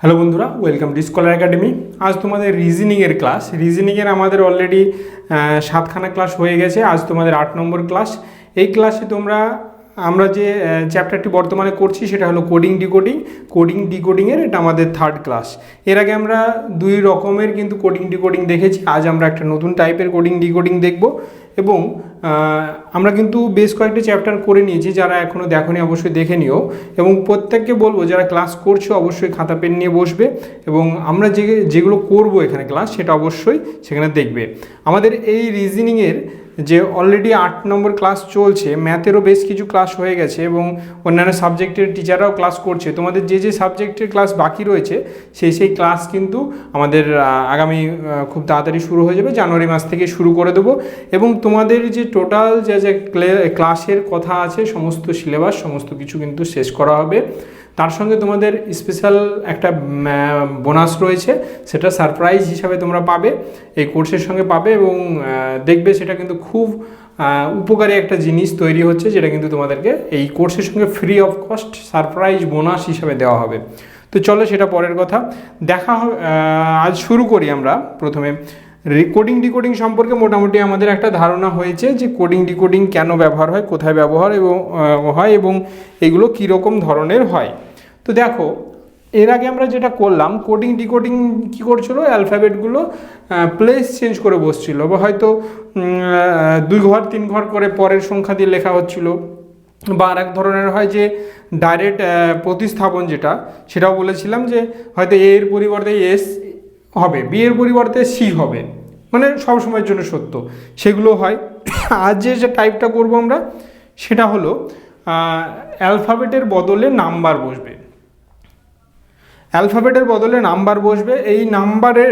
Hello বন্ধুরা, welcome to scholar academy. আজ তোমাদের রিজনিংয়ের ক্লাস। রিজনিংয়ের আমাদের অলরেডি 7খানা ক্লাস হয়ে গেছে। আজ তোমাদের 8 নম্বর ক্লাস। এই ক্লাসে আমরা যে চ্যাপ্টারটি বর্তমানে করছি সেটা হলো কোডিং ডিকোডিংয়ের এটা আমাদের 3rd ক্লাস। এর আগে আমরা 2 রকমের কিন্তু কোডিং ডিকোডিং দেখেছি। আজ আমরা একটা নতুন টাইপের কোডিং ডিকোডিং দেখব এবং আমরা কিন্তু বেশ কয়েকটা চ্যাপ্টার করে নিয়েছি। যারা এখনও দেখোনি অবশ্যই দেখে নিও এবং প্রত্যেককে বলবো যারা ক্লাস করছো অবশ্যই খাতা পেন নিয়ে বসবে এবং আমরা যেগুলো করবো এখানে ক্লাস সেটা অবশ্যই সেখানে দেখবে। আমাদের এই রিজনিংয়ের যে অলরেডি 8 নম্বর ক্লাস চলছে, ম্যাথেরও বেশ কিছু ক্লাস হয়ে গেছে এবং অন্যান্য সাবজেক্টের টিচাররাও ক্লাস করছে। তোমাদের যে সাবজেক্টের ক্লাস বাকি রয়েছে সেই ক্লাস কিন্তু আমাদের আগামী খুব তাড়াতাড়ি শুরু হয়ে যাবে, জানুয়ারি মাস থেকে শুরু করে দেবো এবং তোমাদের যে টোটাল যে ক্লাসের কথা আছে সমস্ত সিলেবাস সমস্ত কিছু কিন্তু শেষ করা হবে। তার সঙ্গে তোমাদের স্পেশাল একটা বোনাস রয়েছে, সেটা সারপ্রাইজ হিসাবে তোমরা পাবে, এই কোর্সের সঙ্গে পাবে এবং দেখবে সেটা কিন্তু খুব উপকারী একটা জিনিস তৈরি হচ্ছে, যেটা কিন্তু তোমাদেরকে এই কোর্সের সঙ্গে free of cost surprise bonus হিসাবে দেওয়া হবে। তো চলো সেটা পরের কথা দেখা হবে। আজ শুরু করি আমরা প্রথমে কোডিং ডিকোডিং সম্পর্কে। মোটামুটি আমাদের একটা ধারণা হয়েছে যে কোডিং ডিকোডিং কেন ব্যবহার হয়, কোথায় ব্যবহার এবং এগুলো কীরকম ধরনের হয়। তো দেখো, এর আগে আমরা যেটা করলাম কোডিং ডিকোডিং কী করছিল, অ্যালফাবেটগুলো প্লেস চেঞ্জ করে বসছিল বা হয়তো 2 ঘর 3 ঘর করে পরের সংখ্যা দিয়ে লেখা হচ্ছিল, বা আর এক ধরনের হয় যে ডাইরেক্ট প্রতিস্থাপন, সেটাও বলেছিলাম যে হয়তো এ এর পরিবর্তে এস হবে, বি এর পরিবর্তে সি হবে, মানে সব সময়ের জন্য সত্য, সেগুলো হয়। আজ যে টাইপটা করব আমরা সেটা হলো অ্যালফাবেটের বদলে নাম্বার বসবে। অ্যালফাবেটের বদলে নাম্বার বসবে। এই নাম্বারের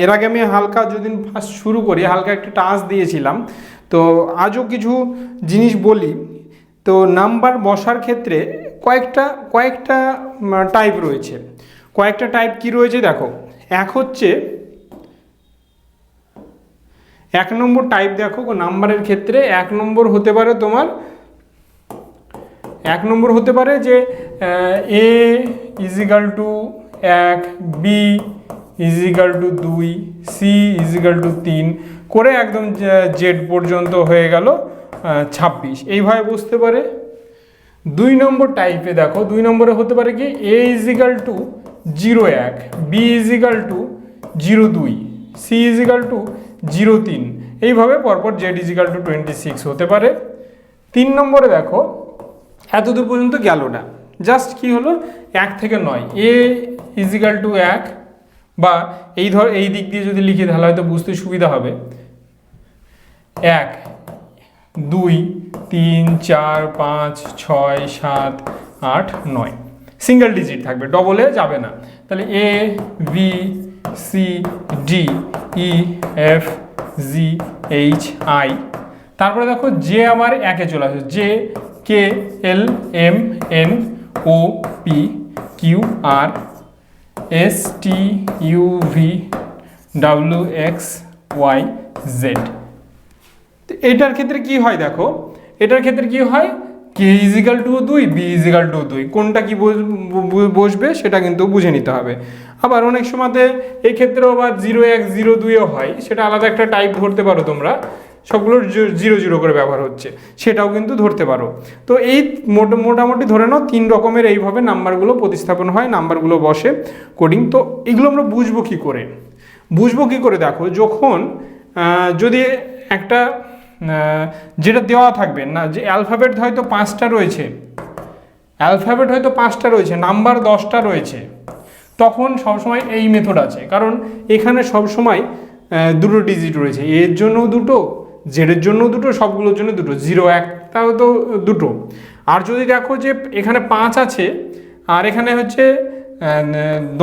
এর আগে আমি হালকা যেদিন ফার্স্ট শুরু করি হালকা একটা টাচ দিয়েছিলাম, তো আজও কিছু জিনিস বলি। তো নাম্বার বসার ক্ষেত্রে কয়েকটা টাইপ রয়েছে। কয়েকটা টাইপ কি রয়েছে দেখো, এক নম্বর টাইপ দেখো নাম্বারের ক্ষেত্রে 1 নম্বর হতে পারে তোমার, 1 নম্বর হতে পারে যে A equal to 1, B equal to 2, C equal to 3 করে একদম জেড পর্যন্ত হয়ে গেল 26, এইভাবে বুঝতে পারে। 2 নম্বর টাইপে দেখো, 2 নম্বরে হতে পারে কি A equal to 0, 1, B equal to 0, 2, C equal to 0, 3, এইভাবে পরপর জেড ইজিক্যাল টু 26 হতে পারে। 3 নম্বরে দেখো এতদূর পর্যন্ত গেল না, জাস্ট কি হলো 1 থেকে 9, এ ইজিক্যাল টু 1, বা এই দিক দিয়ে যদি লিখে তাহলে হয়তো বুঝতে সুবিধা হবে। 1, 2, 3, 4, 5, 6, 7, 8, 9 সিঙ্গেল ডিজিট থাকবে, ডবলে যাবে না। তাহলে A B C D E F G H I. তারপরে দেখো যে আমার 1-এ চলে আসে, J K L M N O P Q R S T U V W X Y Z. এটার ক্ষেত্রে কি হয় দেখো, এটার ক্ষেত্রে কি হয় কে equal to 2, B equal to 2, কোনটা কি বসবে সেটা কিন্তু বুঝে নিতে হবে। আবার অনেক সময়তে এই ক্ষেত্রেও আবার 0, 1, 0, 2ও হয়, সেটা আলাদা একটা টাইপ ধরতে পারো তোমরা, সবগুলোর 0 করে ব্যবহার হচ্ছে সেটাও কিন্তু ধরতে পারো। তো এই মোটামুটি ধরে নাও 3 রকমের এইভাবে নাম্বারগুলো প্রতিস্থাপন হয়, নাম্বারগুলো বসে কোডিং। তো এগুলো আমরা বুঝবো কি করে দেখো, যখন যদি একটা যেটা দেওয়া থাকবে না, যে অ্যালফাবেট হয়তো 5টা রয়েছে, নাম্বার 10টা রয়েছে, তখন সবসময় এই মেথড আছে, কারণ এখানে সবসময় 2 ডিজিট রয়েছে, এর জন্য 2, জেডের জন্য 2, সবগুলোর জন্য 2, 0, 1টাও তো 2। আর যদি দেখো যে এখানে 5 আছে আর এখানে হচ্ছে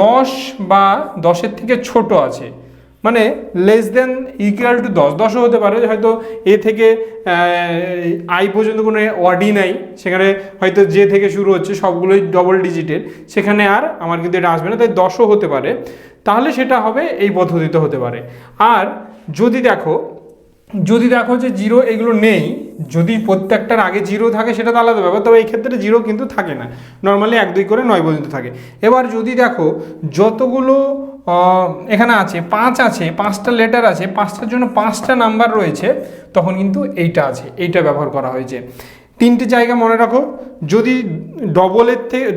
10 বা 10-এর থেকে ছোট আছে, মানে লেস দেন ইকুয়াল টু 10ও হতে পারে, হয়তো এ থেকে আই পর্যন্ত কোনো ওয়ার্ডই নাই, সেখানে হয়তো যে থেকে শুরু হচ্ছে সবগুলোই ডবল ডিজিটের, সেখানে আর আমার কিন্তু এটা আসবে না, তাই 10ও হতে পারে, তাহলে সেটা হবে এই পদ্ধতিতে হতে পারে। আর যদি দেখো যদি দেখো যে জিরো এগুলো নেই, যদি প্রত্যেকটার আগে জিরো থাকে সেটা তো আলাদা ব্যাপার, তবে এই ক্ষেত্রে জিরো কিন্তু থাকে না, নর্মালি 1 2 করে 9 পর্যন্ত থাকে। এবার যদি দেখো যতগুলো এখানে আছে 5 আছে, 5টা লেটার আছে, 5টার জন্য 5টা নাম্বার রয়েছে, তখন কিন্তু এইটা আছে, এইটা ব্যবহার করা হয়েছে। 3টে জায়গা মনে রাখো, যদি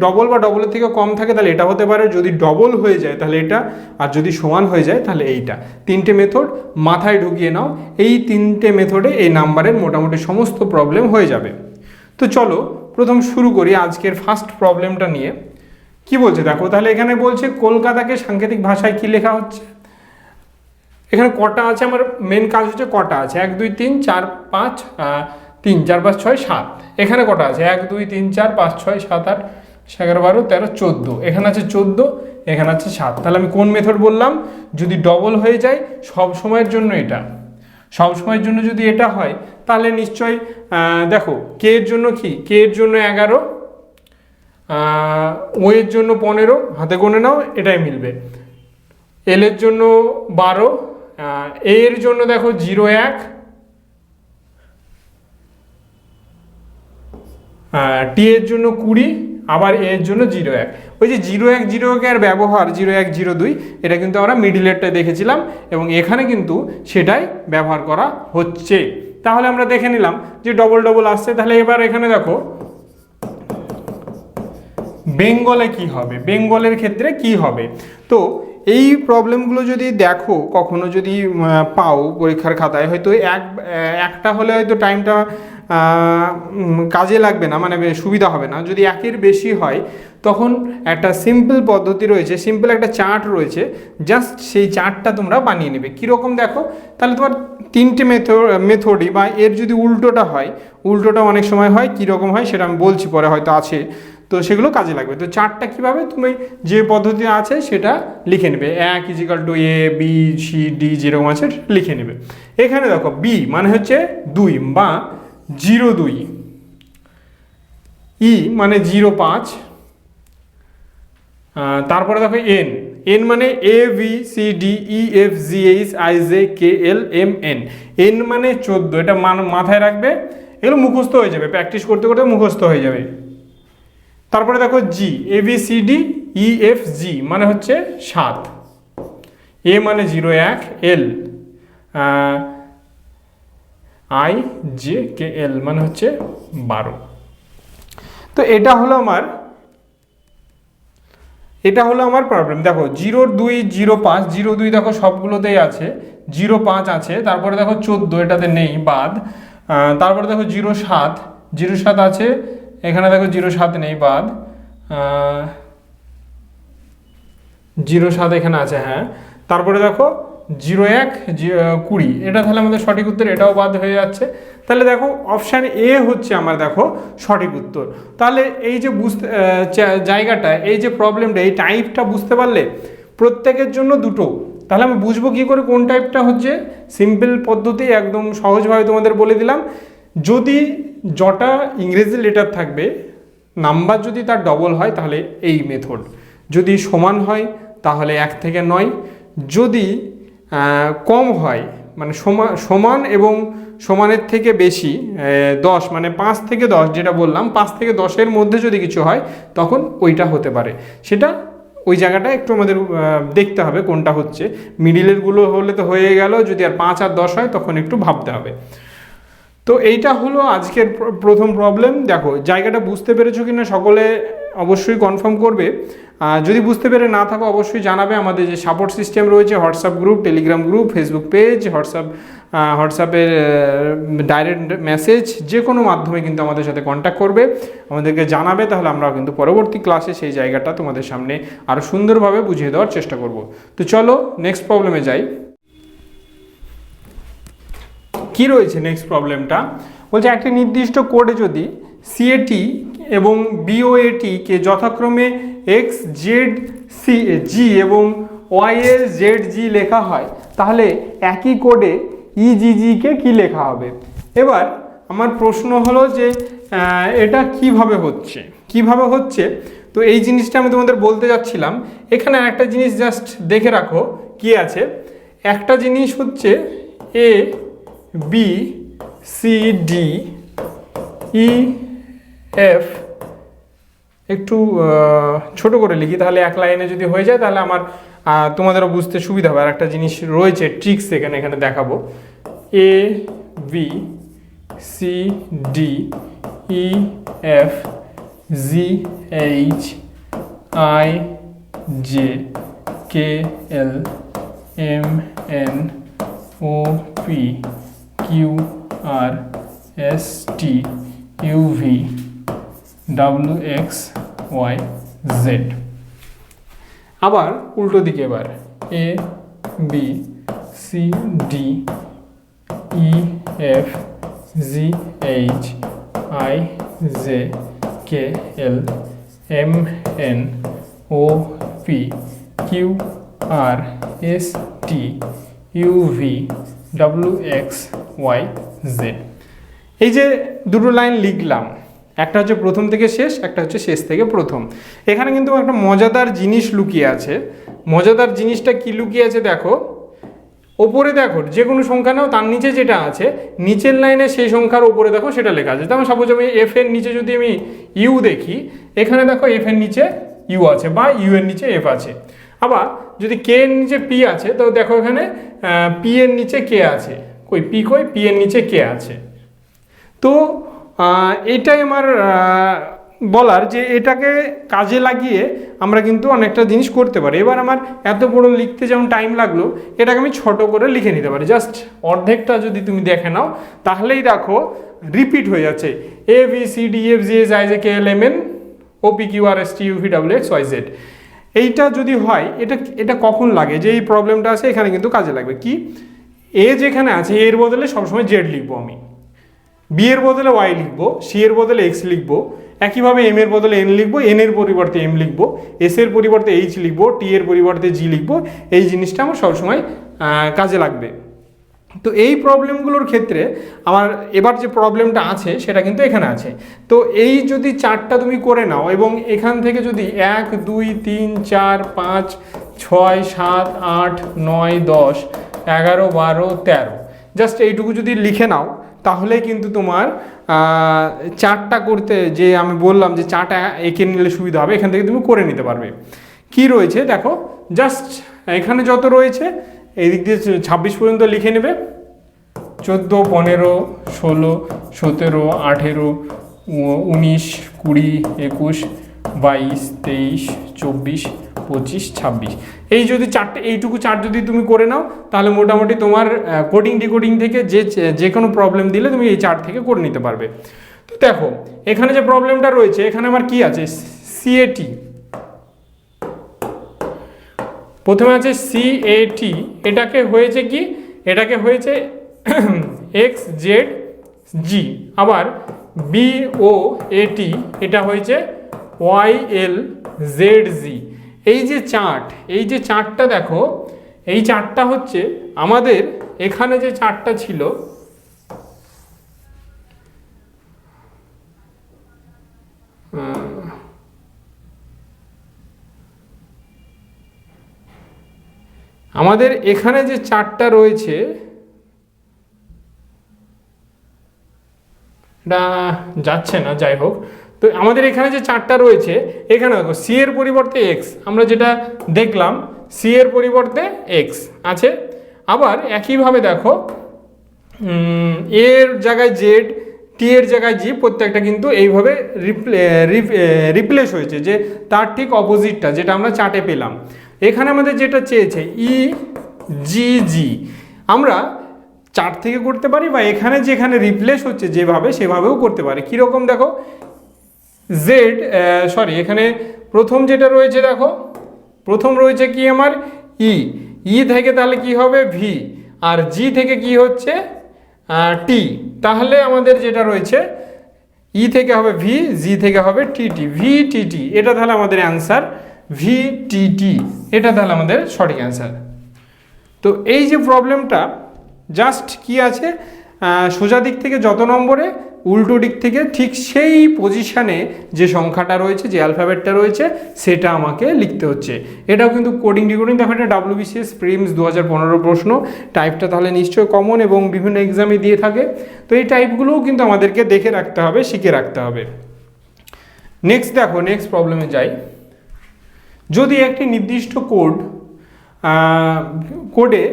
ডবল বা ডবলের থেকে কম থাকে তাহলে এটা হতে পারে, যদি ডবল হয়ে যায় তাহলে এটা, আর যদি সমান হয়ে যায় তাহলে এইটা। 3টে মেথড মাথায় ঢুকিয়ে নাও, এই 3টে মেথডে এই নাম্বারের মোটামুটি সমস্ত প্রবলেম হয়ে যাবে। তো চলো প্রথম শুরু করি আজকের ফার্স্ট প্রবলেমটা নিয়ে। কি বলছে দেখো, তাহলে এখানে বলছে কলকাতাকে সাংকেতিক ভাষায় কি লেখা হচ্ছে। এখানে কটা আছে, আমার মেন কাজ হচ্ছে কটা আছে, 1 2 3 4 5 3 4 5 6 7। এখানে কটা আছে, 1 2 3 4 5 6 7 8 11 12 13 14। এখানে আছে 14, এখানে আছে 7। তাহলে আমি কোন মেথড বললাম, যদি ডবল হয়ে যায় সব সময়ের জন্য এটা, সব সময়ের জন্য যদি এটা হয় তাহলে নিশ্চয়ই দেখো কে এর জন্য কি, কে এর জন্য 11, ও এর জন্য 15, হাতে গুনে নাও এটাই মিলবে। এল এর জন্য 12, এ এর জন্য দেখো 0 1, টি এর জন্য 20, আবার এ এর জন্য 0 1। ওই যে 0 1 0 1 এর ব্যবহার 0 1 0 2, এটা কিন্তু আমরা মিডিলেরটায় দেখেছিলাম এবং এখানে কিন্তু সেটাই ব্যবহার করা হচ্ছে। তাহলে আমরা দেখে নিলাম যে ডবল ডবল আসছে। তাহলে এবার এখানে দেখো বেঙ্গলে কি হবে, বেঙ্গলের ক্ষেত্রে কি হবে। তো এই প্রবলেমগুলো যদি দেখো কখনো যদি পাও পরীক্ষার খাতায়, হয়তো একটা হলে হয়তো টাইমটা কাজে লাগবে না, মানে সুবিধা হবে না। যদি একের বেশি হয় তখন একটা সিম্পল পদ্ধতি রয়েছে, সিম্পল একটা চার্ট রয়েছে, জাস্ট সেই চার্টটা তোমরা বানিয়ে নেবে। কীরকম দেখো, তাহলে তোমার 3টে মেথডই, বা এর যদি উল্টোটা হয়, উল্টোটা অনেক সময় হয়, কীরকম হয় সেটা আমি বলছি পরে, হয়তো আছে, তো সেগুলো কাজে লাগবে। তো চার্টটা কীভাবে, তুমি যে পদ্ধতি আছে সেটা লিখে নেবে, 1 = এ বি সি ডি যেরকম আছে লিখে নেবে। এখানে দেখো বি মানে হচ্ছে 2 বা 0 2, ই মানে 0 5, তারপরে দেখো এন, এন মানে A B C D E F G H I J K L M N, N মানে 14। এটা মাথায় রাখবে, এগুলো মুখস্থ হয়ে যাবে, প্র্যাকটিস করতে করতে মুখস্থ হয়ে যাবে। তারপরে দেখো G, A B C D E F G মানে হচ্ছে 7, এ মানে 0 1, এল আই জে কে এল মানে হচ্ছে 12। তো এটা হলো আমার প্রবলেম। দেখো 0 2 0 5, 0 2 দেখো সবগুলোতেই আছে, 0 5 আছে, তারপরে দেখো 14 এটাতে নেই বাদ, তারপরে দেখো 0 7, 0 7 আছে, এখানে দেখো 0 7 নেই বাদ, 0 7 এখানে আছে, হ্যাঁ। তারপরে দেখো 0 1 20, এটা তাহলে আমাদের সঠিক উত্তর, এটাও বাদ হয়ে যাচ্ছে। তাহলে দেখো অপশান এ হচ্ছে আমার দেখো সঠিক উত্তর। তাহলে এই যে জায়গাটা, এই যে প্রবলেমটা, এই টাইপটা বুঝতে পারলে, প্রত্যেকের জন্য দুটো, তাহলে আমি বুঝবো কী করে কোন টাইপটা হচ্ছে। সিম্পল পদ্ধতি একদম সহজভাবে তোমাদের বলে দিলাম, যদি যটা ইংরেজি লেটার থাকবে, নাম্বার যদি তার ডবল হয় তাহলে এই মেথড, যদি সমান হয় তাহলে 1 থেকে 9, যদি কম হয় মানে সমান এবং সমানের থেকে বেশি 10, মানে 5 থেকে 10 যেটা বললাম, 5 থেকে 10-এর মধ্যে যদি কিছু হয় তখন ওইটা হতে পারে। সেটা ওই জায়গাটা একটু আমাদের দেখতে হবে কোনটা হচ্ছে। মিডিলেরগুলো হলে তো হয়ে গেল, যদি আর 5 আর 10 হয় তখন একটু ভাবতে হবে। তো এইটা হলো আজকের প্রথম প্রবলেম। দেখো জায়গাটা বুঝতে পেরেছো কিনা সকলে অবশ্যই কনফার্ম করবে। যদি বুঝতে পেরে না থাকো অবশ্যই জানাবে। আমাদের যে সাপোর্ট সিস্টেম রয়েছে, WhatsApp group, Telegram group, Facebook page, হোয়াটসঅ্যাপের ডাইরেক্ট মেসেজ, যে কোনো মাধ্যমে কিন্তু আমাদের সাথে কন্ট্যাক্ট করবে, আমাদেরকে জানাবে, তাহলে আমরা কিন্তু পরবর্তী ক্লাসে সেই জায়গাটা তোমাদের সামনে আরও সুন্দরভাবে বুঝিয়ে দেওয়ার চেষ্টা করব। তো চলো নেক্সট প্রবলেমে যাই। কি রয়েছে নেক্সট প্রবলেমটা, বলছে একটি নির্দিষ্ট কোডে যদি সিএটি এবং বিওএটি কে যথাক্রমে এক্স জেড সি জি এবং ওয়াইএল জেড জি লেখা হয়, তাহলে একই কোডে ইজিজিকে কি লেখা হবে। এবার আমার প্রশ্ন হলো যে এটা কিভাবে হচ্ছে। তো এই জিনিসটা আমি তোমাদের বলতে যাচ্ছিলাম। এখানে একটা জিনিস জাস্ট দেখে রাখো কি আছে। একটা জিনিস হচ্ছে A B C D E F, একটু ছোট করে লিখি তাহলে এক লাইনে যদি হয়ে যায় তাহলে আমার তোমাদেরও বুঝতে সুবিধা হবে। আর একটা জিনিস রয়েছে ট্রিক্স এখানে দেখাবো, A B C D E F G H I J K L M N O P Q R S T U V W X Y Z. আবার উল্টো দিকে, এবার A B C D E F G H I J K L M N O P Q R S T U V W X Y Z. এই যে দুটো line লিখলাম, একটা হচ্ছে প্রথম থেকে শেষ, একটা হচ্ছে শেষ থেকে প্রথম। এখানে কিন্তু একটা মজাদার জিনিস লুকিয়ে আছে। মজাদার জিনিসটা কি লুকিয়ে আছে দেখো, ওপরে দেখো যে কোনো সংখ্যা নাও, তার নিচে যেটা আছে নিচের লাইনে সেই সংখ্যার ওপরে দেখো সেটা লেখা আছে। যেমন সাপোজ আমি এফ এর নিচে যদি আমি ইউ দেখি, এখানে দেখো এফ এর নিচে ইউ আছে বা ইউ এর নিচে এফ আছে। আবার যদি কে এর নিচে পি আছে তো দেখো এখানে পি এর নিচে কে আছে, কই পি কই, পি এর নিচে কে আছে। তো এটাই আমার বলার যে এটাকে কাজে লাগিয়ে আমরা কিন্তু অনেকটা জিনিস করতে পারি। এবার আমার এত বড় লিখতে যেমন টাইম লাগলো, এটাকে আমি ছোট করে লিখে নিতে পারি। জাস্ট অর্ধেকটা যদি তুমি দেখে নাও তাহলেই দেখো রিপিট হয়ে যাচ্ছে, A B C D F G H I J K L M N O P Q R S T U V W X Y Z. এইটা যদি হয়, এটা কখন লাগে যে এই প্রবলেমটা আছে এখানে কিন্তু কাজে লাগবে। কি, এ যেখানে আছে এর বদলে সবসময় জেড লিখবো আমি, বি এর বদলে ওয়াই লিখবো, সি এর বদলে এক্স লিখবো, একইভাবে এম এর বদলে এন লিখবো, এন এর পরিবর্তে এম লিখবো, এস এর পরিবর্তে এইচ লিখবো, টি এর পরিবর্তে জি লিখবো। এই জিনিসটা আমার সবসময় কাজে লাগবে। তো এই প্রবলেমগুলোর ক্ষেত্রে আমার এবার যে প্রবলেমটা আছে সেটা কিন্তু এখানে আছে। তো এই যদি চারটা তুমি করে নাও এবং এখান থেকে যদি 1 2 3 4 5 6 7 8 9 10 11 12 13 জাস্ট এইটুকু যদি লিখে নাও তাহলে কিন্তু তোমার চারটা করতে, যে আমি বললাম যে চারটা এঁকে নিলে সুবিধা হবে, এখান থেকে তুমি করে নিতে পারবে। কি রয়েছে দেখো, জাস্ট এখানে যত রয়েছে এই দিক দিয়ে 26 পর্যন্ত লিখে নেবে। 14 15 16 17 18 19 20 21 22 23 24 25 26। এই যদি চারটে, এইটুকু চার যদি তুমি করে নাও তাহলে মোটামুটি তোমার কোডিং ডিকোডিং থেকে যে কোনো প্রবলেম দিলে তুমি এই চার থেকে করে নিতে পারবে। তো দেখো এখানে যে প্রবলেমটা রয়েছে, এখানে আমার কি আছে, সিএটি, প্রথমে আছে সিএটি, এটাকে হয়েছে কি, এটাকে হয়েছে এক্স জেড জি, আবার বিওএটি এটা হয়েছে ওয়াই এল জেড জি। এই যে চার্টটা দেখো, এই চার্টটা হচ্ছে আমাদের এখানে যে চার্টটা ছিল, আমাদের এখানে যে চার্টটা রয়েছে এটা যাচ্ছে না, যাই হোক। তো আমাদের এখানে যে চার্টটা রয়েছে, এখানে দেখো সি এর পরিবর্তে এক্স, আমরা যেটা দেখলাম সি এর পরিবর্তে এক্স আছে। আবার একইভাবে দেখো এর জায়গায় জেড, টি এর জায়গায় জি, প্রত্যেকটা কিন্তু এইভাবে রিপ্লেস হয়েছে, যে তার ঠিক অপোজিটটা যেটা আমরা চার্টে পেলাম। এখানে আমাদের যেটা চেয়েছে ই জি জি, আমরা চার্ট থেকে করতে পারি বা এখানে যেখানে রিপ্লেস হচ্ছে যেভাবে সেভাবেও করতে পারি। কীরকম দেখো, জেড এখানে প্রথম যেটা রয়েছে দেখো, প্রথম রয়েছে কি আমার ই থেকে তাহলে কি হবে ভি, আর জি থেকে কি হচ্ছে টি, তাহলে আমাদের যেটা রয়েছে ই থেকে হবে ভি, জি থেকে হবে টিটি, ভি টিটি, এটা তাহলে আমাদের অ্যান্সার ভি টিটি, এটা তাহলে আমাদের সঠিক অ্যান্সার। তো এই যে প্রবলেমটা জাস্ট কি আছে, সোজা দিক থেকে যত নম্বরে উল্টো দিক থেকে ঠিক সেই পজিশানে যে সংখ্যাটা রয়েছে, যে অ্যালফাবেটটা রয়েছে, সেটা আমাকে লিখতে হচ্ছে। এটাও কিন্তু কোডিং ডিকোডিং, দেখো এটা WBCS প্রিলিমস 2015 প্রশ্ন। টাইপটা তাহলে নিশ্চয়ই কমন এবং বিভিন্ন এক্সামে দিয়ে থাকে। তো এই টাইপগুলোও কিন্তু আমাদেরকে দেখে রাখতে হবে, শিখে রাখতে হবে। নেক্সট দেখো, নেক্সট প্রবলেমে যাই। যদি একটি নির্দিষ্ট কোডে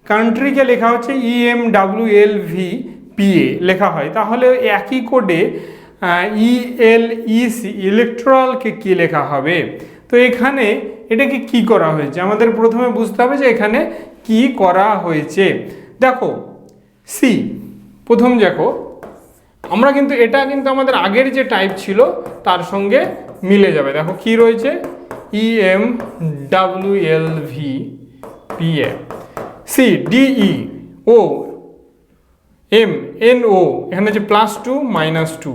কান্ট্রিকে লেখা হচ্ছে EMWLVPA লেখা হয়, তাহলে একই কোডে ELEC ইলেকট্রালকে কী লেখা হবে? তো এখানে এটাকে কি করা হয়েছে আমাদের প্রথমে বুঝতে হবে যে এখানে কি করা হয়েছে। দেখো সি, প্রথম দেখো আমরা কিন্তু এটা কিন্তু আমাদের আগের যে টাইপ ছিল তার সঙ্গে মিলে যাবে। দেখো কি রয়েছে, EMWLVPA। সি DE ও MNO, এখানে যে +2 -2,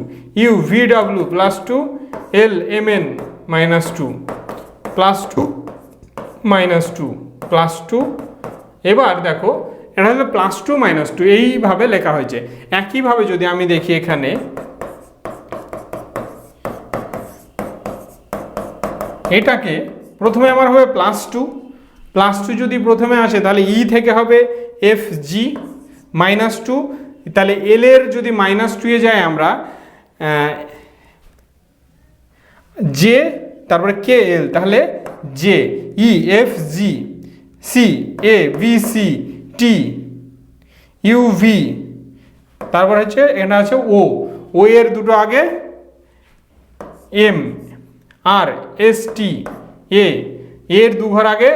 UVW +2, LMN -2, +2 -2 +2। এবার দেখো এটা হলো +2 -2, এইভাবে লেখা হয়েছে। একইভাবে যদি আমি দেখি এখানে এটাকে প্রথমে আমার হবে +2 যদি প্রথমে আসে তাহলে E থেকে হবে FG -2, তাহলে L এর যদি -2 এ যায় আমরা J, তারপরে KL, তাহলে J EFG CABC TUV, তারপর হচ্ছে এটা আছে O এর দুটো আগে M আর ST এর দু ঘর আগে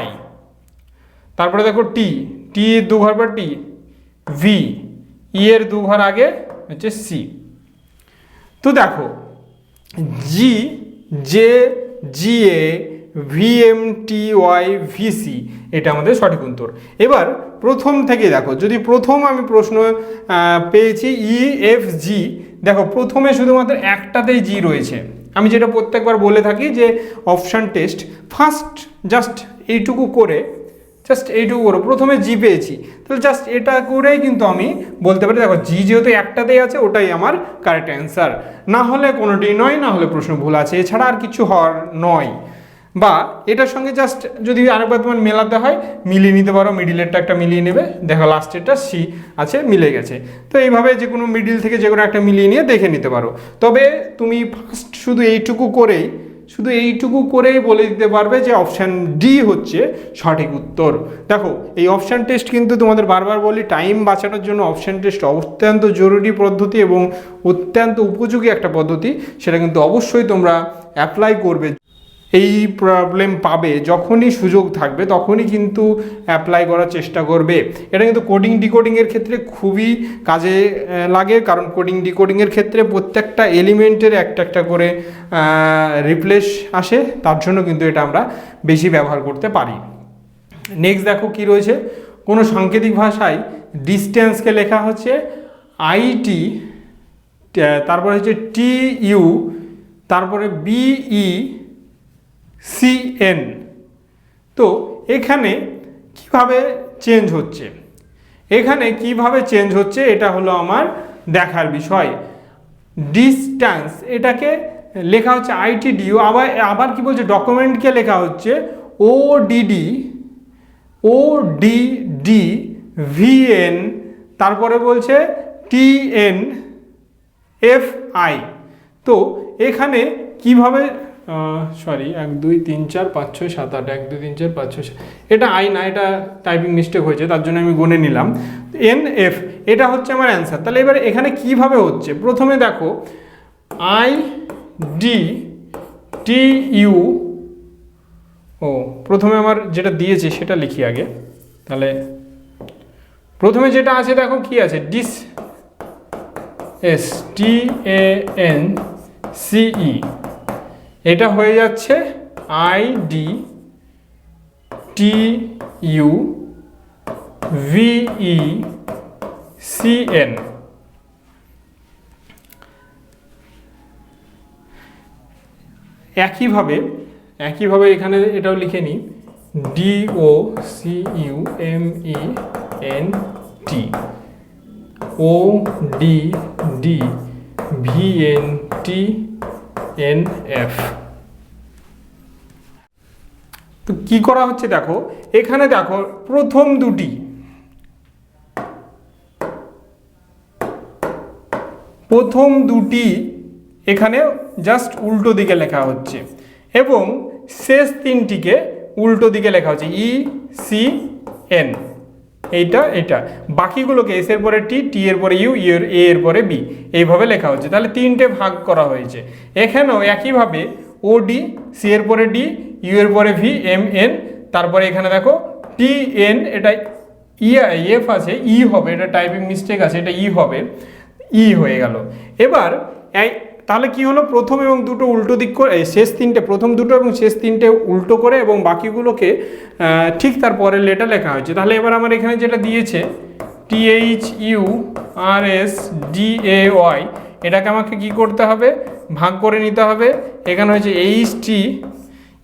Y, তারপরে দেখো T এর দু ঘর পর T V, এর দু ঘর আগে হচ্ছে C। তো দেখো GA VMTY VC এটা আমাদের সঠিক উত্তর। এবার প্রথম থেকে দেখো, যদি প্রথম আমি প্রশ্ন পেয়েছি EFG, দেখো প্রথমে শুধুমাত্র একটাতেই G রয়েছে। আমি যেটা প্রত্যেকবার বলে থাকি যে অপশান টেস্ট ফার্স্ট জাস্ট এইটুকু করে প্রথমে জি পেয়েছি, তাহলে জাস্ট এটা করেই কিন্তু আমি বলতে পারি দেখো জি যেহেতু একটাতেই আছে ওটাই আমার কারেক্ট অ্যান্সার। না হলে কোনোটি নয়, না হলে প্রশ্ন ভুল আছে, এছাড়া আর কিছু হওয়ার নয়। বা এটার সঙ্গে জাস্ট যদি আরেকবার তোমার মেলাতে হয় মিলিয়ে নিতে পারো, মিডিলেরটা একটা মিলিয়ে নেবে, দেখো লাস্টেরটা সি আছে মিলে গেছে। তো এইভাবে যে কোনো মিডিল থেকে যে কোনো একটা মিলিয়ে নিয়ে দেখে নিতে পারো। তবে তুমি ফার্স্ট শুধু এইটুকু করেই বলে দিতে পারবে যে অপশান ডি হচ্ছে সঠিক উত্তর। দেখো এই অপশান টেস্ট কিন্তু তোমাদের বারবার বলি টাইম বাঁচানোর জন্য অপশান টেস্ট অত্যন্ত জরুরি পদ্ধতি এবং অত্যন্ত উপযোগী একটা পদ্ধতি, সেটা কিন্তু অবশ্যই তোমরা অ্যাপ্লাই করবে। এই প্রবলেম পাবে যখনই সুযোগ থাকবে তখনই কিন্তু অ্যাপ্লাই করার চেষ্টা করবে। এটা কিন্তু কোডিং ডিকোডিংয়ের ক্ষেত্রে খুবই কাজে লাগে, কারণ কোডিং ডিকোডিংয়ের ক্ষেত্রে প্রত্যেকটা এলিমেন্টের একটা করে রিপ্লেস আসে, তার জন্য কিন্তু এটা আমরা বেশি ব্যবহার করতে পারি। নেক্সট দেখো কি রয়েছে, কোনো সাংকেতিক ভাষায় ডিস্টেন্সকে লেখা হচ্ছে IT, তারপরে হচ্ছে TU, তারপরে BECN। তো এখানে কিভাবে চেঞ্জ হচ্ছে, এটা হলো আমার দেখার বিষয়। ডিস্টেন্স এটাকে লেখা হচ্ছে ITDU, আবার কি বলছে ডকুমেন্টকে লেখা হচ্ছে ODDVN, তারপরে বলছে TNFI। তো এখানে কিভাবে 1 2 3 4 5 6 7 8 1 2 3 4 5 6 এটা আই না, এটা টাইপিং মিস্টেক হয়েছে, তার জন্য আমি গুনে নিলাম। NF এটা হচ্ছে আমার অ্যান্সার। তাহলে এবার এখানে কিভাবে হচ্ছে, প্রথমে দেখো IDTU, প্রথমে আমার যেটা দিয়েছে সেটা লিখি আগে। তাহলে প্রথমে যেটা আছে দেখো কি আছে, STANCE, এটা হয়ে যাচ্ছে IDTU VECN। একইভাবে এখানে এটাও লিখে নিই DOCUMENT। O D D V N T N F. তো কি করা হচ্ছে দেখো, এখানে দেখো প্রথম দুটি এখানে জাস্ট উল্টো দিকে লেখা হচ্ছে এবং শেষ তিনটিকে উল্টো দিকে লেখা হচ্ছে ই সি এন, এইটা বাকিগুলোকে এস এর পরে টি, টি এর পরে ইউ, এ এর পরে বি, এইভাবে লেখা হচ্ছে। তাহলে তিনটে ভাগ করা হয়েছে। এখানেও একইভাবে ও ডি, সি এর পরে ডি, ইউ এর পরে ভি, এম এন, তারপরে এখানে দেখো টি এন, এটা এফ আছে, ই হবে, এটা টাইপিং মিস্টেক আছে, এটা ই হবে, ই হয়ে গেল। এবার তাহলে কি হলো, প্রথম এবং দুটো উল্টো দিক করে, শেষ তিনটে, প্রথম দুটো এবং শেষ তিনটে উল্টো করে এবং বাকিগুলোকে ঠিক তার পরের লেটার লেখা হয়েছে। তাহলে এবার আমার এখানে যেটা দিয়েছে THURSDAY, এটাকে আমাকে কি করতে হবে, ভাগ করে নিতে হবে। এখানে হচ্ছে HT,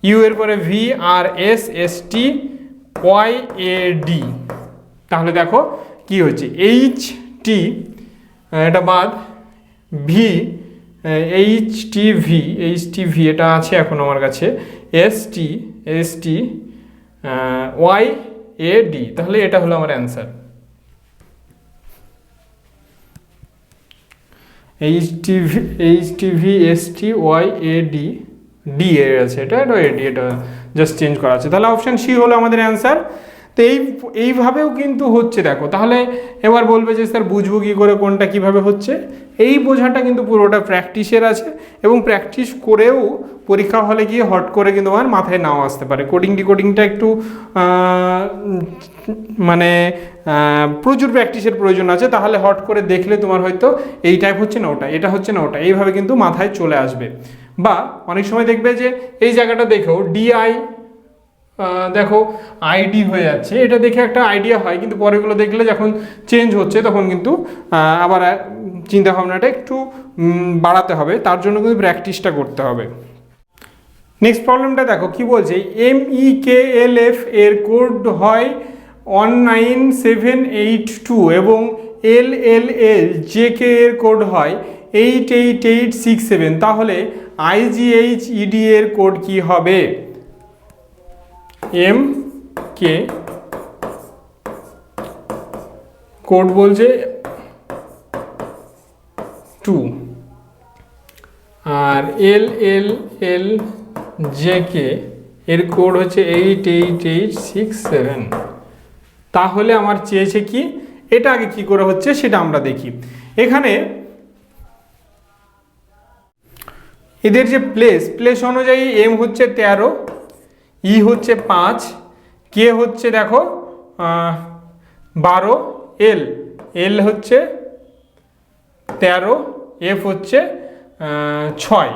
ইউ এর পরে VRSST YAD। তাহলে দেখো কি হচ্ছে, HT এটা বাদ, ভি HTV এটা আছে এখন আমার কাছে, ST YAD। তাহলে এটা হলো আমার answer, HTV ST YAD, D এর আছে, এটা AD, এটা জাস্ট চেঞ্জ করা আছে। তাহলে অপশান সি হলো আমাদের অ্যান্সার। তো এইভাবেও কিন্তু হচ্ছে দেখো। তাহলে এবার বলবে যে স্যার বুঝবো কী করে কোনটা কিভাবে হচ্ছে, এই বোঝাটা কিন্তু পুরোটা প্র্যাকটিসের আছে এবং প্র্যাকটিস করেও পরীক্ষা হলে গিয়ে হট করে কিন্তু আমার মাথায় নাও আসতে পারে। কোডিং ডিকোডিংটা একটু মানে প্রচুর প্র্যাকটিসের প্রয়োজন আছে, তাহলে হট করে দেখলে তোমার হয়তো এই টাইপ হচ্ছে না ওটা, এটা হচ্ছে না ওটা, এইভাবে কিন্তু মাথায় চলে আসবে। বা অনেক সময় দেখবে যে এই জায়গাটা দেখেও ডিআই দেখো আইডি হয়ে যাচ্ছে, এটা দেখে একটা আইডিয়া হয়, কিন্তু পরেগুলো দেখলে যখন চেঞ্জ হচ্ছে তখন কিন্তু আবার চিন্তাভাবনাটা একটু বাড়াতে হবে, তার জন্য কিন্তু প্র্যাকটিসটা করতে হবে। নেক্সট প্রবলেমটা দেখো কি বলছে, MEKLF এর কোড হয় 19782 এবং LLJK এর কোড হয় 88867, তাহলে IGHED এর কোড কি হবে? MK কোড বলছে 2 আর LLJK এর কোড হচ্ছে 88867। তাহলে আমার চেয়েছে কি, এটা আগে কি করে হচ্ছে সেটা আমরা দেখি। এখানে এদের যে প্লেস অনুযায়ী এম হচ্ছে 13, ই হচ্ছে 5, কে হচ্ছে দেখো 12, এল হচ্ছে 13, এফ হচ্ছে 6,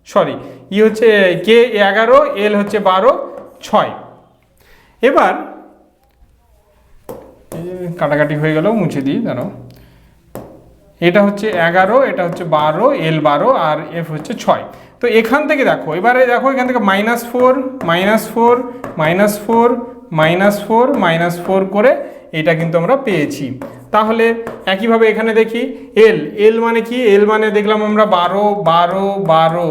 সরি ই হচ্ছে কে 11, এল হচ্ছে 12, 6। এবার কাটাকাটি হয়ে গেল, মুছে দিই দাঁড়াও। এটা হচ্ছে 11, এটা হচ্ছে 12, এল 12 আর এফ হচ্ছে 6। তো এখান থেকে দেখো, এবারে দেখো এখান থেকে -4 -4 -4 -4 -4 করে এটা কিন্তু আমরা পেয়েছি। তাহলে একইভাবে এখানে দেখি এল মানে কি, এল মানে দেখলাম আমরা 12 12 12,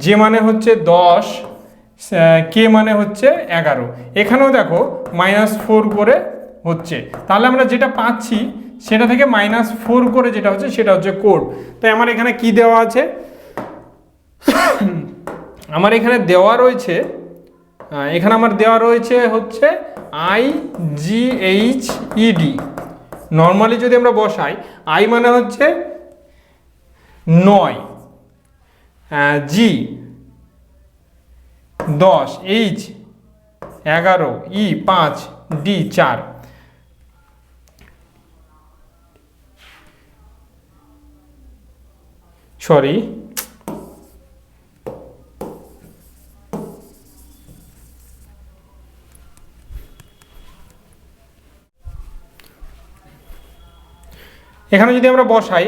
জে মানে হচ্ছে 10, কে মানে হচ্ছে 11। এখানেও দেখো -4 করে হচ্ছে, তাহলে আমরা যেটা পাচ্ছি সেটা থেকে -4 করে যেটা হচ্ছে সেটা হচ্ছে কোড। তাই আমার এখানে কি দেওয়া আছে, আমার এখানে দেওয়া রয়েছে, এখানে আমার দেওয়া রয়েছে হচ্ছে IGHED। নর্মালি যদি আমরা বসাই, আই মানে হচ্ছে 9, জি 10, এইচ 11, ই 5, ডি 4। সরি এখানে যদি আমরা বসাই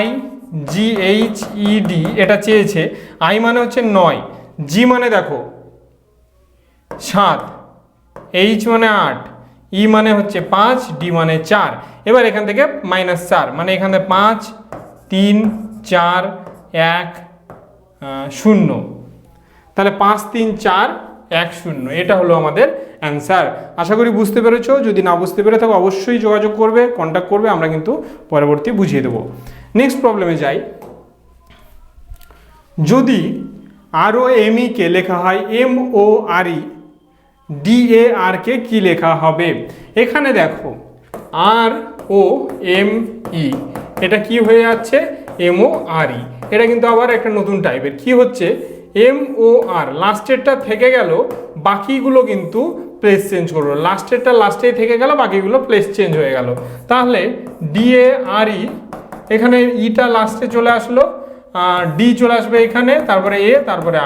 IGHED, এটা চেয়েছে, আই মানে হচ্ছে 9, জি মানে দেখো 7, এইচ মানে 8, ই মানে হচ্ছে 5, ডি মানে 4। এবার এখান থেকে -4 মানে এখানে 5 3 4 1 0, তাহলে 5 3 4 1 0, এটা হলো আমাদের অ্যান্সার। আশা করি বুঝতে পেরেছো। যদি না বুঝতে পেরে থাকো অবশ্যই যোগাযোগ করবে, কন্ট্যাক্ট করবে, আমরা কিন্তু পরবর্তী বুঝিয়ে দেবো। নেক্সট প্রবলেমে যাই। যদি ROME কে লেখা হয় MORE, DAR কে কি লেখা হবে? এখানে দেখো ROME এটা কি হয়ে যাচ্ছে MORE, এটা কিন্তু আবার একটা নতুন টাইপের। কি হচ্ছে MOR লাস্টেরটা থেকে গেল, বাকিগুলো কিন্তু প্লেস চেঞ্জ করলো। লাস্টেরটা লাস্টেই থেকে গেল, বাকিগুলো প্লেস চেঞ্জ হয়ে গেল। তাহলে DARE এখানে ইটা লাস্টে চলে আসলো, ডি চলে আসবে এখানে, তারপরে এ, তারপরে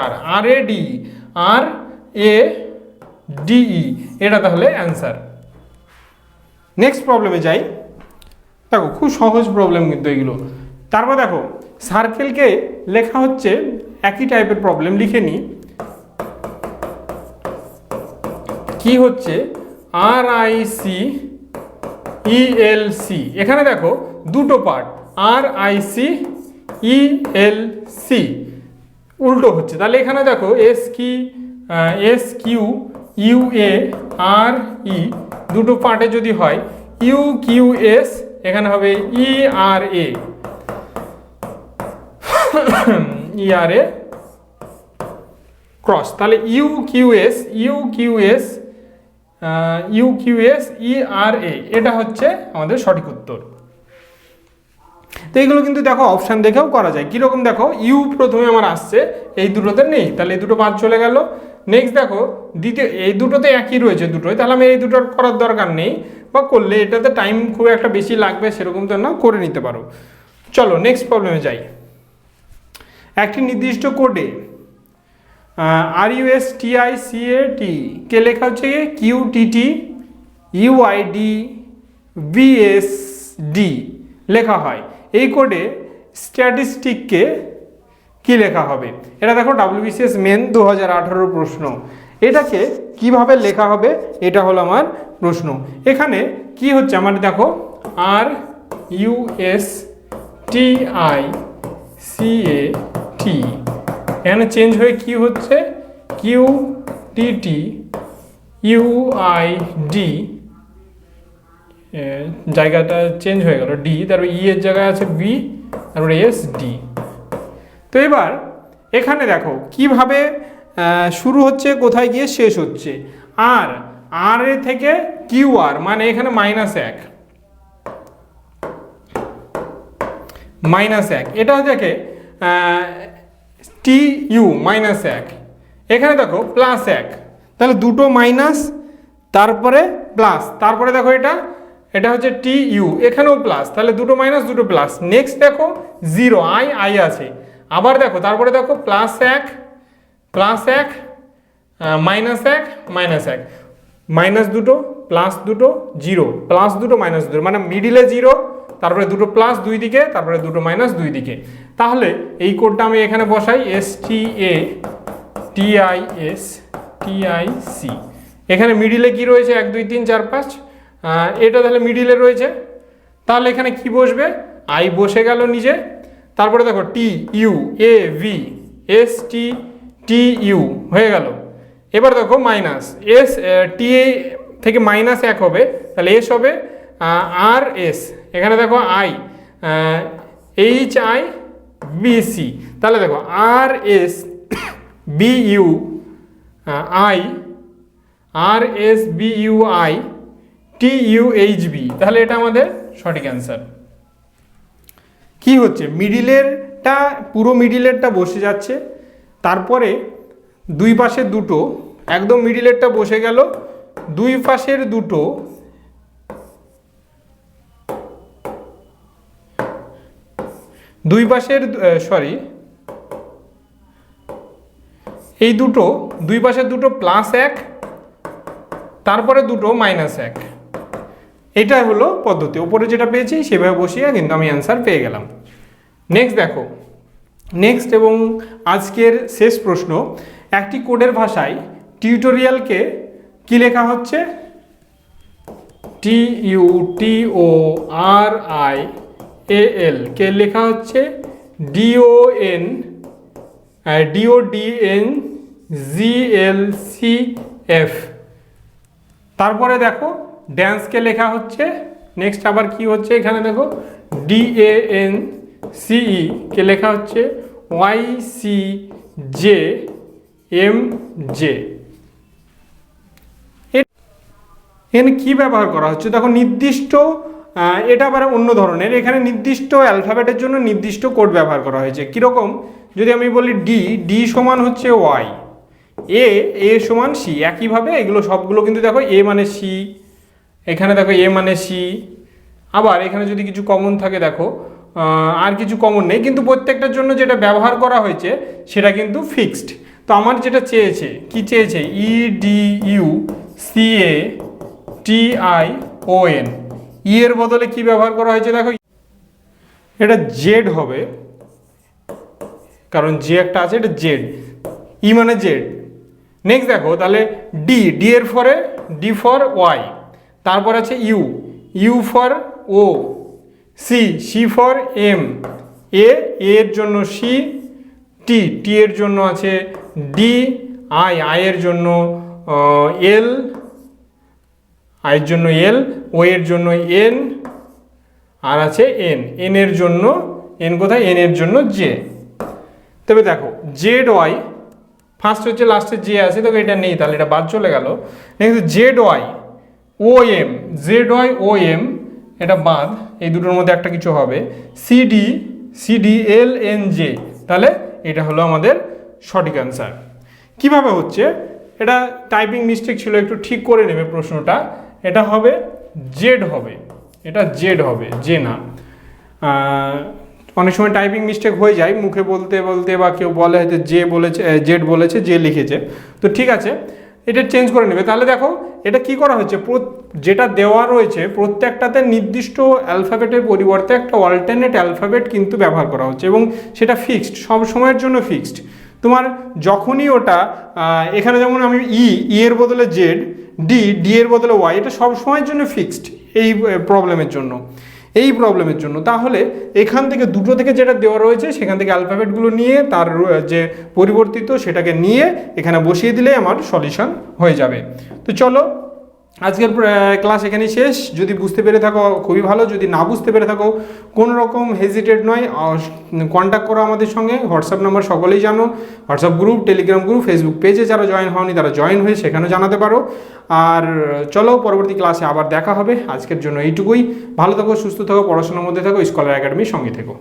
RADE RADE, এটা তাহলে অ্যান্সার। নেক্সট প্রবলেমে যাই। দেখো খুব সহজ প্রবলেম কিন্তু এগুলো। তারপর দেখো সার্কেলকে লেখা হচ্ছে একই টাইপের প্রবলেম, লিখে নিই। কি হচ্ছে RICELC, এখানে দেখো দুটো পার্ট, RICELC উল্টো হচ্ছে। তাহলে এখানে দেখো SQUARE দুটো পার্টে যদি হয়, UQS এখানে হবে ERA ক্রস, তাহলে UQS ERA, এটা হচ্ছে আমাদের সঠিক উত্তর। তো এইগুলো কিন্তু দেখো অপশান দেখেও করা যায়। কীরকম দেখো, ইউ প্রথমে আমার আসছে, এই দুটোতে নেই, তাহলে এই দুটো বাদ চলে গেল। নেক্সট দেখো দ্বিতীয়, এই দুটোতে একই রয়েছে দুটোই, তাহলে আমি এই দুটোর করার দরকার নেই, বা করলে এটাতে টাইম খুব একটা বেশি লাগবে সেরকম তো না, করে নিতে পারো। চলো নেক্সট প্রবলেমে যাই। একটি নির্দিষ্ট কোডে RUSTICAT কে লেখা হচ্ছে QTT UIDVSD লেখা হয়। এই কোডে স্ট্যাটিস্টিককে কি লেখা হবে? এটা দেখো WBCS মেন 2018 প্রশ্ন। এটাকে কিভাবে লেখা হবে এটা হলো আমার প্রশ্ন। এখানে কি হচ্ছে আমার দেখো RUSTICAT, এখানে চেঞ্জ হয়ে কি হচ্ছে QTT UID, জায়গাটা চেঞ্জ হয়ে গেল, ডি, তারপরে ই এর জায়গায় আছে বি, তারপরে SD। তো এবার এখানে দেখো কিভাবে শুরু হচ্ছে, কোথায় গিয়ে শেষ হচ্ছে। আর এ থেকে QR মানে এখানে -1, এটা হচ্ছে TU -1, এখানে দেখো +1, তাহলে দুটো মাইনাস তারপরে প্লাস, তারপরে দেখো এটা হচ্ছে TU, এখানেও প্লাস, তাহলে দুটো মাইনাস দুটো প্লাস। নেক্সট দেখো 0 আই আছে, আবার দেখো তারপরে দেখো +1 +1 -1 মাইনাস দুটো প্লাস দুটো 0 প্লাস দুটো মাইনাস দুটো, মানে মিডিলে 0, তারপরে দুটো প্লাস দুই দিকে, তারপরে দুটো মাইনাস দুই দিকে। তাহলে এই কোডটা আমি এখানে বসাই STATIC, এখানে মিডিলে কি রয়েছে 1 2 3 4 5, এটা তাহলে মিডিলে রয়েছে, তাহলে এখানে কি বসবে আই বসে গেল নিজে। তারপরে দেখো TUAVSTTU হয়ে গেল। এবার দেখো মাইনাস TA থেকে -1 হবে, তাহলে এস হবে RS, এখানে দেখো HIBC, তাহলে দেখো RSBUI TUHB, তাহলে এটা আমাদের সঠিক অ্যান্সার। কি হচ্ছে মিডিলেরটা, পুরো মিডিলেরটা বসে যাচ্ছে, তারপরে দুই পাশের দুটো, একদম মিডিলেরটা বসে গেল, দুই পাশের দুটো এই দুটো দুই পাশের দুটো +1, তারপরে দুটো -1, এটাই হলো পদ্ধতি। উপরে যেটা পেয়েছি সেভাবে বসিয়ে কিন্তু আমি অ্যান্সার পেয়ে গেলাম। নেক্সট দেখো, নেক্সট এবং আজকের শেষ প্রশ্ন। একটি কোডের ভাষায় টিউটোরিয়ালকে কি লেখা হচ্ছে? TUTORIAL কে লেখা হচ্ছে DONGLCF। তারপরে দেখো ড্যান্সকে লেখা হচ্ছে, নেক্সট আবার কি হচ্ছে এখানে দেখো DANCE কে লেখা হচ্ছে YCJMJ। এখানে কি ব্যবহার করা হচ্ছে দেখো, নির্দিষ্ট এটা আবার অন্য ধরনের, এখানে নির্দিষ্ট অ্যালফাবেটের জন্য নির্দিষ্ট কোড ব্যবহার করা হয়েছে। কীরকম, যদি আমি বলি ডি সমান হচ্ছে ওয়াই, এ সমান সি, একইভাবে এগুলো সবগুলো কিন্তু দেখো এ মানে সি, এখানে দেখো এ মানে সি। আবার এখানে যদি কিছু কমন থাকে দেখো, আর কিছু কমন নেই, কিন্তু প্রত্যেকটার জন্য যেটা ব্যবহার করা হয়েছে সেটা কিন্তু ফিক্সড। তো আমার যেটা চেয়েছে, কি চেয়েছে, EDUCATION, এর বদলে কি ব্যবহার করা হয়েছে দেখো, এটা জেড হবে, কারণ যে একটা আছে এটা জেড, ই মানে জেড। নেক্সট দেখো তাহলে ডি এর ফরে ডি ফর ওয়াই, তারপর আছে U for O, C for M, এর জন্য সি, টি এর জন্য আছে ডি, আই এর জন্য এল, এর জন্য এল, ও এর জন্য এন, আর আছে এন এর জন্য এন কোথায়, এন এর জন্য জে। তবে দেখো জেড ওয়াই ফার্স্ট হচ্ছে, লাস্টে জে আছে, তবে এটা নেই, তাহলে এটা বাদ চলে গেল। নেক্সট জেড ওয়াই ও এম এটা বাদ, এই দুটোর মধ্যে একটা কিছু হবে, CDLNJ, তাহলে এটা হলো আমাদের সঠিক অ্যান্সার। কিভাবে হচ্ছে এটা, টাইপিং মিস্টেক ছিল, একটু ঠিক করে নেবে প্রশ্নটা। এটা হবে জেড হবে, এটা জেড হবে, জে না। অনেক সময় টাইপিং মিস্টেক হয়ে যায়, মুখে বলতে বলতে বা কেউ বলে হয়তো জে বলেছে, জেড বলেছে, জে লিখেছে, তো ঠিক আছে এটা চেঞ্জ করে নেবে। তাহলে দেখো এটা কি করা হচ্ছে, যেটা দেওয়া রয়েছে প্রত্যেকটাতে নির্দিষ্ট অ্যালফাবেটের পরিবর্তে একটা অল্টারনেট অ্যালফাবেট কিন্তু ব্যবহার করা হচ্ছে, এবং সেটা ফিক্সড, সব সময়ের জন্য ফিক্সড। তোমার যখনই ওটা এখানে যেমন আমি এর বদলে জেড, ডি এর বদলে ওয়াই, এটা সব সময়ের জন্য ফিক্সড এই প্রবলেমের জন্য। তাহলে এখান থেকে দুটো থেকে যেটা দেওয়া রয়েছে সেখান থেকে অ্যালফাবেটগুলো নিয়ে তার যে পরিবর্তিত সেটাকে নিয়ে এখানে বসিয়ে দিলে আমার সলিউশন হয়ে যাবে। তো চলো আজকের ক্লাস এখানেই শেষ। যদি বুঝতে পেরে থাকো খুবই ভালো, যদি না বুঝতে পেরে থাকো কোনো রকম হেজিটেট নয়, কন্ট্যাক্ট করো আমাদের সঙ্গে। হোয়াটসঅ্যাপ নাম্বার সকলেই জানো, WhatsApp group, Telegram group, Facebook পেজে যারা জয়েন হওনি তারা জয়েন হয়ে সেখানেও জানাতে পারো। আর চলো পরবর্তী ক্লাসে আবার দেখা হবে। আজকের জন্য এইটুকুই। ভালো থাকো, সুস্থ থাকো, পড়াশোনার মধ্যে থাকো, স্কলার একাডেমির সঙ্গে থেকো।